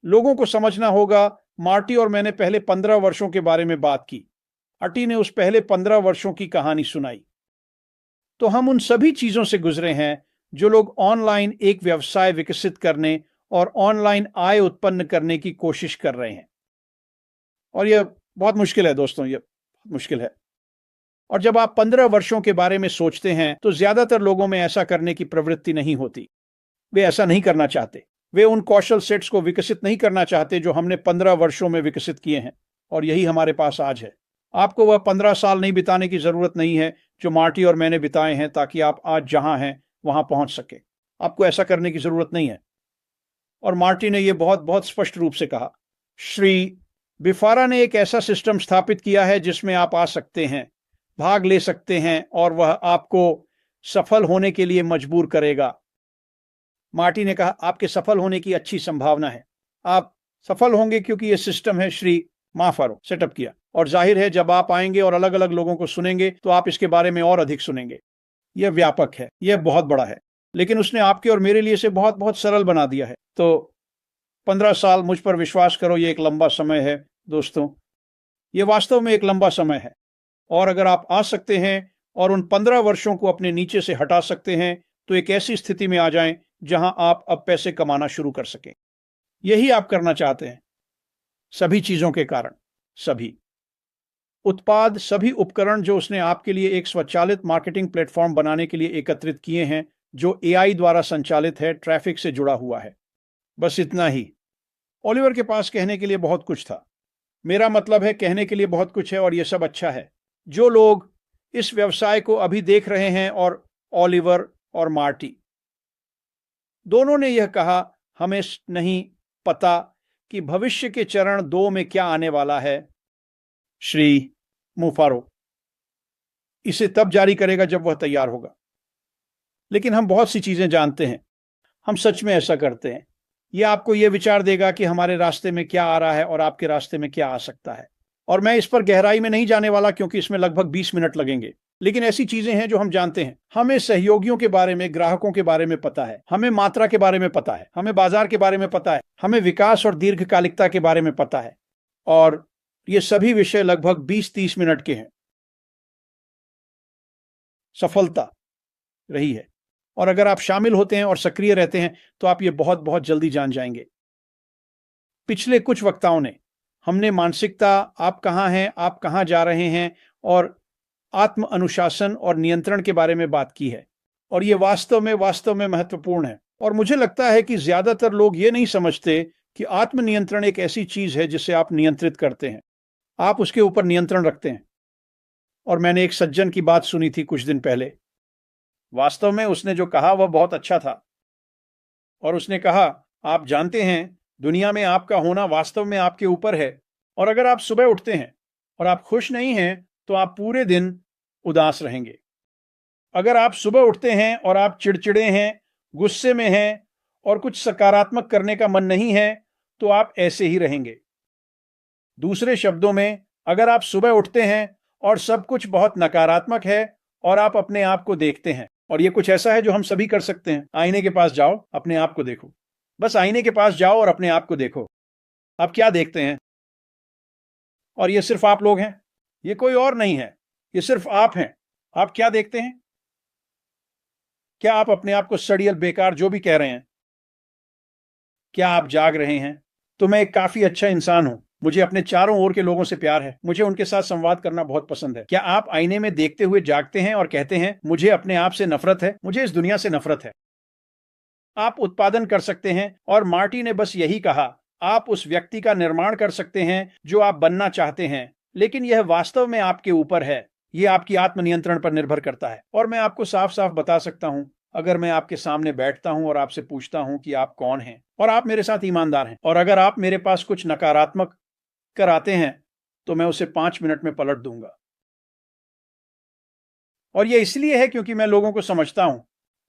लोगों को समझना होगा। मार्टी और मैंने पहले 15 वर्षों के बारे में बात की। अटी ने उस पहले 15 वर्षों की कहानी सुनाई। तो हम उन सभी चीजों से गुजरे हैं जो लोग ऑनलाइन एक व्यवसाय विकसित करने और ऑनलाइन आय उत्पन्न करने की कोशिश कर रहे हैं। और यह बहुत मुश्किल है दोस्तों, यह मुश्किल है। और जब आप 15 वर्षों के बारे में सोचते हैं तो ज्यादातर लोगों में ऐसा करने की प्रवृत्ति नहीं होती। वे ऐसा नहीं करना चाहते। वे उन कौशल सेट्स को विकसित नहीं करना चाहते जो हमने 15 वर्षों में विकसित किए हैं, और यही हमारे पास आज है। आपको वह 15 साल नहीं बिताने की जरूरत नहीं है जो मार्टी और मैंने बिताए हैं ताकि आप आज जहां हैं वहां पहुंच सके। आपको ऐसा करने की जरूरत नहीं है। और मार्टी ने यह बहुत बहुत स्पष्ट रूप से कहा। श्री बिफारा ने एक ऐसा सिस्टम स्थापित किया है जिसमें आप आ सकते हैं, भाग ले सकते हैं, और वह आपको सफल होने के लिए मजबूर करेगा। मार्टी ने कहा, आपके सफल होने की अच्छी संभावना है। आप सफल होंगे क्योंकि यह सिस्टम है श्री माफारो सेटअप किया। और जाहिर है जब आप आएंगे और अलग अलग लोगों को सुनेंगे तो आप इसके बारे में और अधिक सुनेंगे। यह व्यापक है, यह बहुत बड़ा है, लेकिन उसने आपके और मेरे लिए इसे बहुत बहुत सरल बना दिया है। तो 15 साल, मुझ पर विश्वास करो, यह एक लंबा समय है दोस्तों। यह वास्तव में एक लंबा समय है। और अगर आप आ सकते हैं और उन 15 वर्षों को अपने नीचे से हटा सकते हैं तो एक ऐसी स्थिति में आ जाएं जहां आप अब पैसे कमाना शुरू कर सकें। यही आप करना चाहते हैं। सभी चीजों के कारण, सभी उत्पाद, सभी उपकरण जो उसने आपके लिए एक स्वचालित मार्केटिंग प्लेटफॉर्म बनाने के लिए एकत्रित किए हैं, जो एआई द्वारा संचालित है, ट्रैफिक से जुड़ा हुआ है। बस इतना ही। ओलिवर के पास कहने के लिए बहुत कुछ था। मेरा मतलब है कहने के लिए बहुत कुछ है, और यह सब अच्छा है। जो लोग इस व्यवसाय को अभी देख रहे हैं, और ओलिवर और मार्टी दोनों ने यह कहा, हमें नहीं पता कि भविष्य के चरण 2 में क्या आने वाला है। श्री मुफारो इसे तब जारी करेगा जब वह तैयार होगा। लेकिन हम बहुत सी चीजें जानते हैं। हम सच में ऐसा करते हैं। यह आपको यह विचार देगा कि हमारे रास्ते में क्या आ रहा है और आपके रास्ते में क्या आ सकता है। और मैं इस पर गहराई में नहीं जाने वाला क्योंकि इसमें लगभग 20 मिनट लगेंगे। लेकिन ऐसी चीजें हैं जो हम जानते हैं। हमें सहयोगियों के बारे में, ग्राहकों के बारे में पता है। हमें मात्रा के बारे में पता है। हमें बाजार के बारे में पता है। हमें विकास और दीर्घकालिकता के बारे में पता है। और ये सभी विषय लगभग 20-30 मिनट के हैं। सफलता रही है। और अगर आप शामिल होते हैं और सक्रिय रहते हैं तो आप ये बहुत बहुत जल्दी जान जाएंगे। पिछले कुछ वक्ताओं ने, हमने मानसिकता, आप कहाँ हैं, आप कहाँ जा रहे हैं, और आत्म अनुशासन और नियंत्रण के बारे में बात की है। और ये वास्तव में महत्वपूर्ण है। और मुझे लगता है कि ज्यादातर लोग ये नहीं समझते कि आत्म नियंत्रण एक ऐसी चीज है जिसे आप नियंत्रित करते हैं। आप उसके ऊपर नियंत्रण रखते हैं। और मैंने एक सज्जन की बात सुनी थी कुछ दिन पहले। वास्तव में उसने जो कहा वह बहुत अच्छा था। और उसने कहा, आप जानते हैं, दुनिया में आपका होना वास्तव में आपके ऊपर है। और अगर आप सुबह उठते हैं और आप खुश नहीं हैं तो आप पूरे दिन उदास रहेंगे। अगर आप सुबह उठते हैं और आप चिड़चिड़े हैं, गुस्से में हैं, और कुछ सकारात्मक करने का मन नहीं है तो आप ऐसे ही रहेंगे। दूसरे शब्दों में, अगर आप सुबह उठते हैं और सब कुछ बहुत नकारात्मक है और आप अपने आप को देखते हैं, और यह कुछ ऐसा है जो हम सभी कर सकते हैं। आईने के पास जाओ, अपने आप को देखो। बस आईने के पास जाओ और अपने आप को देखो। आप क्या देखते हैं? और ये सिर्फ आप लोग हैं, ये कोई और नहीं है, ये सिर्फ आप हैं। आप क्या देखते हैं? क्या आप अपने आप को सड़ियल, बेकार, जो भी कह रहे हैं, क्या आप जाग रहे हैं? तो मैं एक काफी अच्छा इंसान हूं। मुझे अपने चारों ओर के लोगों से प्यार है। मुझे उनके साथ संवाद करना बहुत पसंद है। क्या आप आईने में देखते हुए जागते हैं और कहते हैं, मुझे अपने आप से नफरत है, मुझे इस दुनिया से नफरत है? आप उत्पादन कर सकते हैं, और मार्टी ने बस यही कहा। आप उस व्यक्ति का निर्माण कर सकते हैं जो आप बनना चाहते हैं, लेकिन यह वास्तव में आपके ऊपर है। यह आपकी आत्मनियंत्रण पर निर्भर करता है। और मैं आपको साफ साफ बता सकता हूं, अगर मैं आपके सामने बैठता हूं और आपसे पूछता हूं कि आप कौन हैं, और आप मेरे साथ ईमानदार हैं, और अगर आप मेरे पास कुछ नकारात्मक कराते हैं तो मैं उसे 5 मिनट में पलट दूंगा। और यह इसलिए है क्योंकि मैं लोगों को समझता हूं।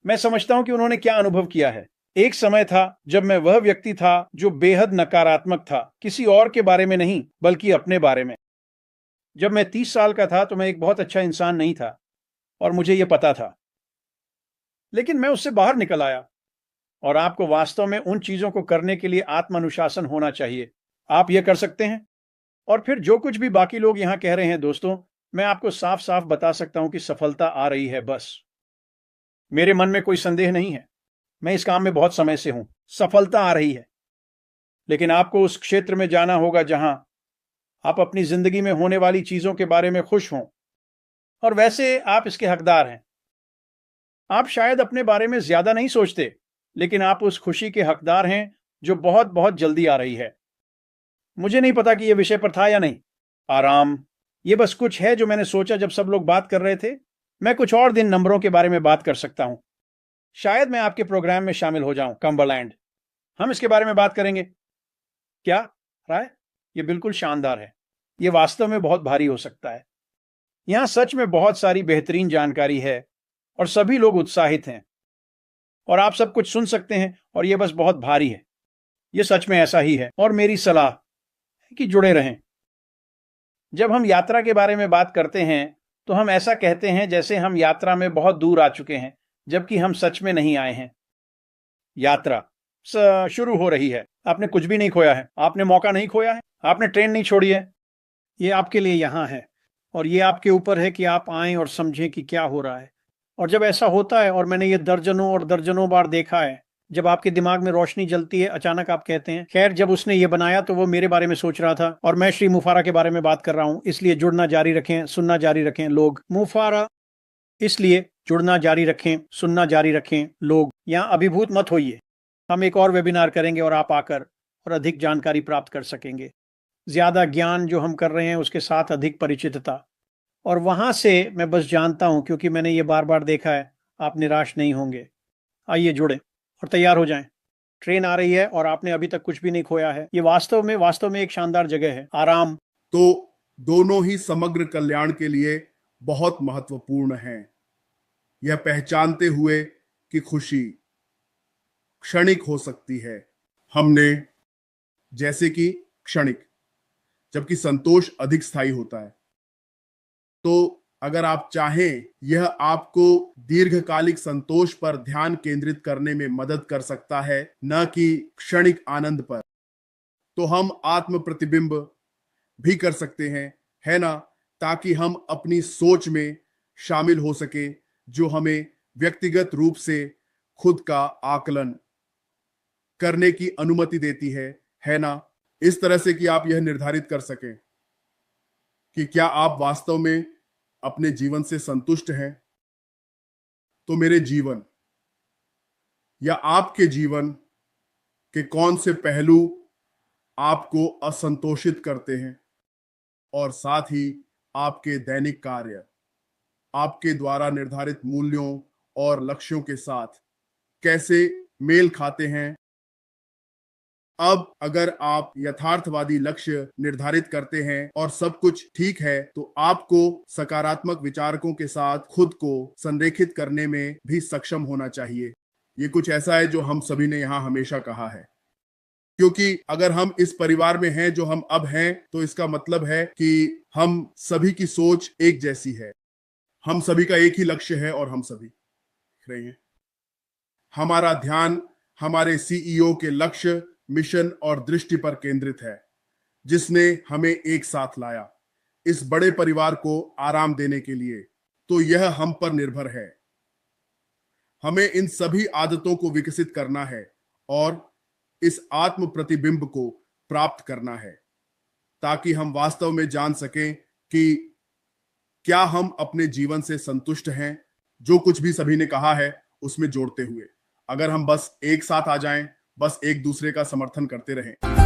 मैं समझता हूं कि उन्होंने क्या अनुभव किया है। एक समय था जब मैं वह व्यक्ति था जो बेहद नकारात्मक था, किसी और के बारे में नहीं बल्कि अपने बारे में। जब मैं 30 साल का था तो मैं एक बहुत अच्छा इंसान नहीं था, और मुझे यह पता था। लेकिन मैं उससे बाहर निकल आया, और आपको वास्तव में उन चीजों को करने के लिए आत्म अनुशासन होना चाहिए। आप यह कर सकते हैं। और फिर जो कुछ भी बाकी लोग यहां कह रहे हैं दोस्तों, मैं आपको साफ साफ बता सकता हूं कि सफलता आ रही है। बस मेरे मन में कोई संदेह नहीं है। मैं इस काम में बहुत समय से हूं। सफलता आ रही है। लेकिन आपको उस क्षेत्र में जाना होगा जहां आप अपनी जिंदगी में होने वाली चीजों के बारे में खुश हों, और वैसे आप इसके हकदार हैं। आप शायद अपने बारे में ज्यादा नहीं सोचते, लेकिन आप उस खुशी के हकदार हैं जो बहुत बहुत जल्दी आ रही है। मुझे नहीं पता कि यह विषय पर था या नहीं। आराम, ये बस कुछ है जो मैंने सोचा जब सब लोग बात कर रहे थे। मैं कुछ और दिन नंबरों के बारे में बात कर सकता हूं। शायद मैं आपके प्रोग्राम में शामिल हो जाऊं, कम्बरलैंड। हम इसके बारे में बात करेंगे। क्या राय? यह बिल्कुल शानदार है। यह वास्तव में बहुत भारी हो सकता है। यहां सच में बहुत सारी बेहतरीन जानकारी है और सभी लोग उत्साहित हैं और आप सब कुछ सुन सकते हैं, और यह बस बहुत भारी है। यह सच में ऐसा ही है, और मेरी सलाह है कि जुड़े रहें। जब हम यात्रा के बारे में बात करते हैं तो हम ऐसा कहते हैं जैसे हम यात्रा में बहुत दूर आ चुके हैं, जबकि हम सच में नहीं आए हैं। यात्रा शुरू हो रही है। आपने कुछ भी नहीं खोया है। आपने मौका नहीं खोया है। आपने ट्रेन नहीं छोड़ी है। ये आपके लिए यहां है, और ये आपके ऊपर है कि आप आएं और समझें कि क्या हो रहा है। और जब ऐसा होता है, और मैंने ये दर्जनों और दर्जनों बार देखा है, जब आपके दिमाग में रोशनी जलती है, अचानक आप कहते हैं, खैर जब उसने ये बनाया तो वो मेरे बारे में सोच रहा था, और मैं श्री मुफारा के बारे में बात कर रहा हूं। इसलिए जुड़ना जारी रखें, सुनना जारी रखें लोग। मुफारा, इसलिए जुड़ना जारी रखें, सुनना जारी रखें लोग। यहां अभिभूत मत होइए। हम एक और वेबिनार करेंगे और आप आकर और अधिक जानकारी प्राप्त कर सकेंगे। ज्यादा ज्ञान जो हम कर रहे हैं उसके साथ अधिक परिचितता। और वहां से मैं बस जानता हूं, क्योंकि मैंने ये बार बार देखा है, आप निराश नहीं होंगे। आइए जुड़ें और तैयार हो जाएं। ट्रेन आ रही है और आपने अभी तक कुछ भी नहीं खोया है। ये वास्तव में एक शानदार जगह है। आराम। तो दोनों ही समग्र कल्याण के लिए बहुत महत्वपूर्ण हैं। यह पहचानते हुए कि खुशी क्षणिक हो सकती है, हमने जैसे कि क्षणिक, जबकि संतोष अधिक स्थायी होता है। तो अगर आप चाहें, यह आपको दीर्घकालिक संतोष पर ध्यान केंद्रित करने में मदद कर सकता है, न कि क्षणिक आनंद पर। तो हम आत्म प्रतिबिंब भी कर सकते हैं, है ना, ताकि हम अपनी सोच में शामिल हो सके, जो हमें व्यक्तिगत रूप से खुद का आकलन करने की अनुमति देती है ना, इस तरह से कि आप यह निर्धारित कर सकें कि क्या आप वास्तव में अपने जीवन से संतुष्ट हैं। तो मेरे जीवन या आपके जीवन के कौन से पहलू आपको असंतोषित करते हैं, और साथ ही आपके दैनिक कार्य आपके द्वारा निर्धारित मूल्यों और लक्ष्यों के साथ कैसे मेल खाते हैं। अब अगर आप यथार्थवादी लक्ष्य निर्धारित करते हैं और सब कुछ ठीक है, तो आपको सकारात्मक विचारकों के साथ खुद को संरेखित करने में भी सक्षम होना चाहिए। ये कुछ ऐसा है जो हम सभी ने यहाँ हमेशा कहा है, क्योंकि अगर हम इस परिवार में हैं जो हम अब हैं, तो इसका मतलब है कि हम सभी की सोच एक जैसी है, हम सभी का एक ही लक्ष्य है, और हम सभी देख रहे हैं। हमारा ध्यान हमारे सीईओ के लक्ष्य, मिशन और दृष्टि पर केंद्रित है, जिसने हमें एक साथ लाया इस बड़े परिवार को आराम देने के लिए। तो यह हम पर निर्भर है। हमें इन सभी आदतों को विकसित करना है और इस आत्म प्रतिबिंब को प्राप्त करना है, ताकि हम वास्तव में जान सकें कि क्या हम अपने जीवन से संतुष्ट हैं, जो कुछ भी सभी ने कहा है उसमें जोड़ते हुए। अगर हम बस एक साथ आ जाएं, बस एक दूसरे का समर्थन करते रहें।